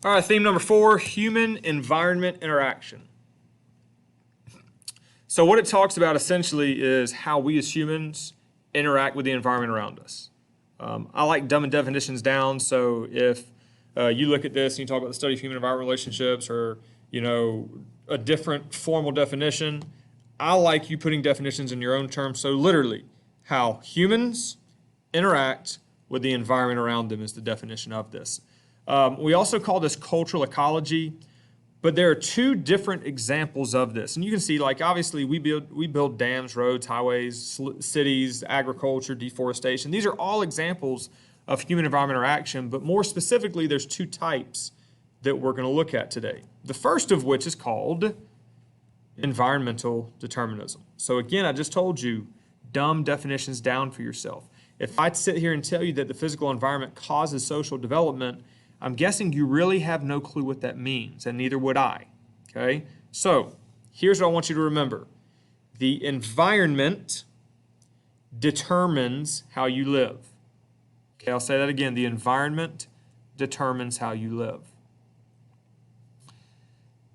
All right, theme number 4, human-environment interaction. So what it talks about essentially is how we as humans interact with the environment around us. I like dumbing definitions down, so if you look at this and you talk about the study of human-environment relationships or, a different formal definition, I like you putting definitions in your own terms. So literally, how humans interact with the environment around them is the definition of this. We also call this cultural ecology, but there are two different examples of this. And you can see, like, obviously we build dams, roads, highways, cities, agriculture, deforestation. These are all examples of human-environment interaction, but more specifically, there's two types that we're going to look at today. The first of which is called environmental determinism. So again, I just told you, dumb definitions down for yourself. If I sit here and tell you that the physical environment causes social development, I'm guessing you really have no clue what that means, and neither would I. Okay? So, here's what I want you to remember. The environment determines how you live. Okay, I'll say that again. The environment determines how you live.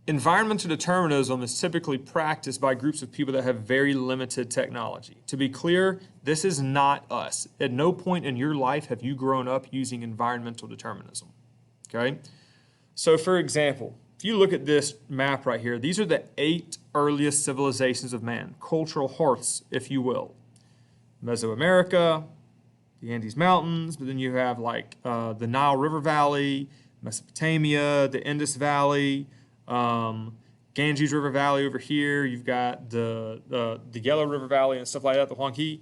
Environmental determinism is typically practiced by groups of people that have very limited technology. To be clear, this is not us. At no point in your life have you grown up using environmental determinism. Okay? So for example, if you look at this map right here, these are the 8 earliest civilizations of man, cultural hearths, if you will. Mesoamerica, the Andes Mountains, but then you have like the Nile River Valley, Mesopotamia, the Indus Valley, Ganges River Valley over here. You've got the Yellow River Valley and stuff like that, the Huanghe.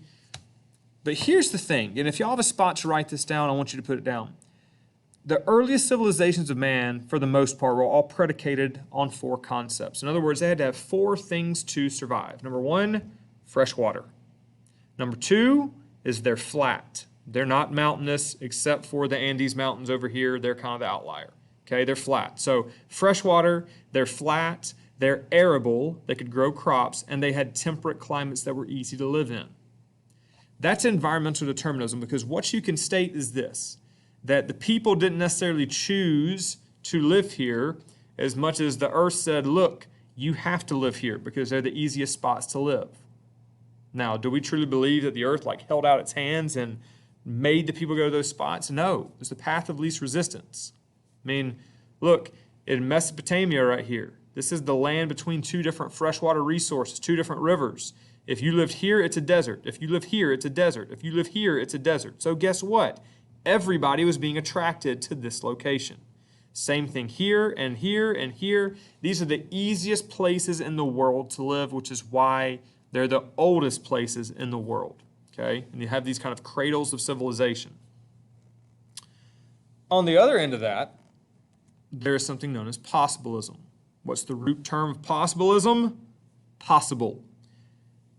But here's the thing, and if y'all have a spot to write this down, I want you to put it down. The earliest civilizations of man, for the most part, were all predicated on 4 concepts. In other words, they had to have 4 things to survive. Number 1, fresh water. Number 2 is they're flat. They're not mountainous except for the Andes Mountains over here. They're kind of the outlier. Okay, they're flat. So fresh water, they're flat, they're arable, they could grow crops, and they had temperate climates that were easy to live in. That's environmental determinism, because what you can state is this, that the people didn't necessarily choose to live here as much as the earth said, look, you have to live here because they're the easiest spots to live. Now, do we truly believe that the earth held out its hands and made the people go to those spots? No, it was the path of least resistance. I mean, look, in Mesopotamia right here, this is the land between 2 different freshwater resources, 2 different rivers. If you lived here, it's a desert. If you live here, it's a desert. If you live here, it's a desert. So guess what? Everybody was being attracted to this location. Same thing here and here and here. These are the easiest places in the world to live, which is why they're the oldest places in the world. Okay? And you have these kind of cradles of civilization. On the other end of that, there is something known as possibilism. What's the root term of possibilism? Possible.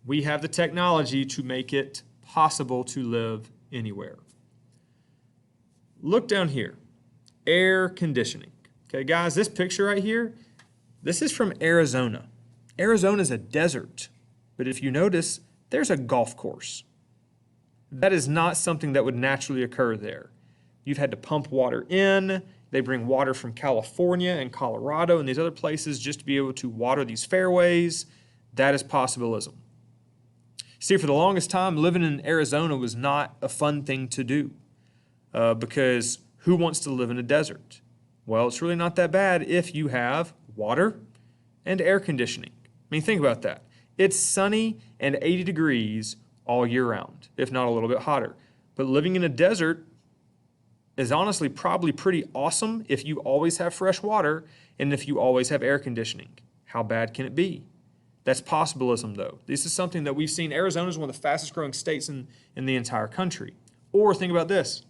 We have the technology to make it possible to live anywhere. Look down here, air conditioning. Okay, guys, this picture right here, this is from Arizona. Arizona is a desert, but if you notice, there's a golf course. That is not something that would naturally occur there. You've had to pump water in. They bring water from California and Colorado and these other places just to be able to water these fairways. That is possibilism. See, for the longest time, living in Arizona was not a fun thing to do. Because who wants to live in a desert? Well, it's really not that bad if you have water and air conditioning. I mean, think about that. It's sunny and 80 degrees all year round, if not a little bit hotter. But living in a desert is honestly probably pretty awesome if you always have fresh water and if you always have air conditioning. How bad can it be? That's possibilism, though. This is something that we've seen. Arizona is one of the fastest growing states in the entire country. Or think about this.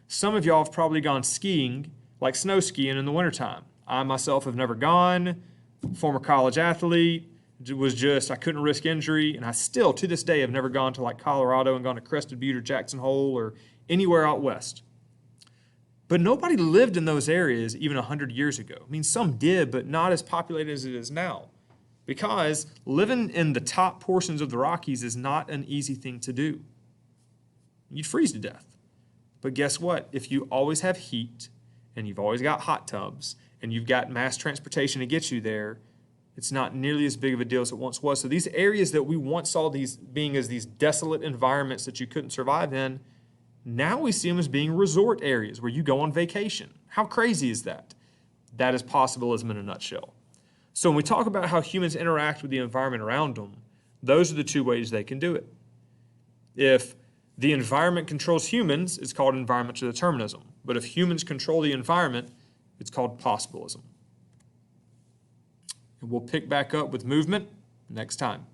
Some of y'all have probably gone skiing, like snow skiing in the wintertime. I myself have never gone. Former college athlete. I couldn't risk injury, and I still, to this day, have never gone to like Colorado and gone to Crested Butte or Jackson Hole or anywhere out west. But nobody lived in those areas even 100 years ago. I mean, some did, but not as populated as it is now. Because living in the top portions of the Rockies is not an easy thing to do. You'd freeze to death. But guess what? If you always have heat, and you've always got hot tubs, and you've got mass transportation to get you there, it's not nearly as big of a deal as it once was. So these areas that we once saw these being as these desolate environments that you couldn't survive in, now we see them as being resort areas where you go on vacation. How crazy is that? That is possibilism in a nutshell. So when we talk about how humans interact with the environment around them, those are the two ways they can do it. If the environment controls humans, it's called environmental determinism. But if humans control the environment, it's called possibilism. And we'll pick back up with movement next time.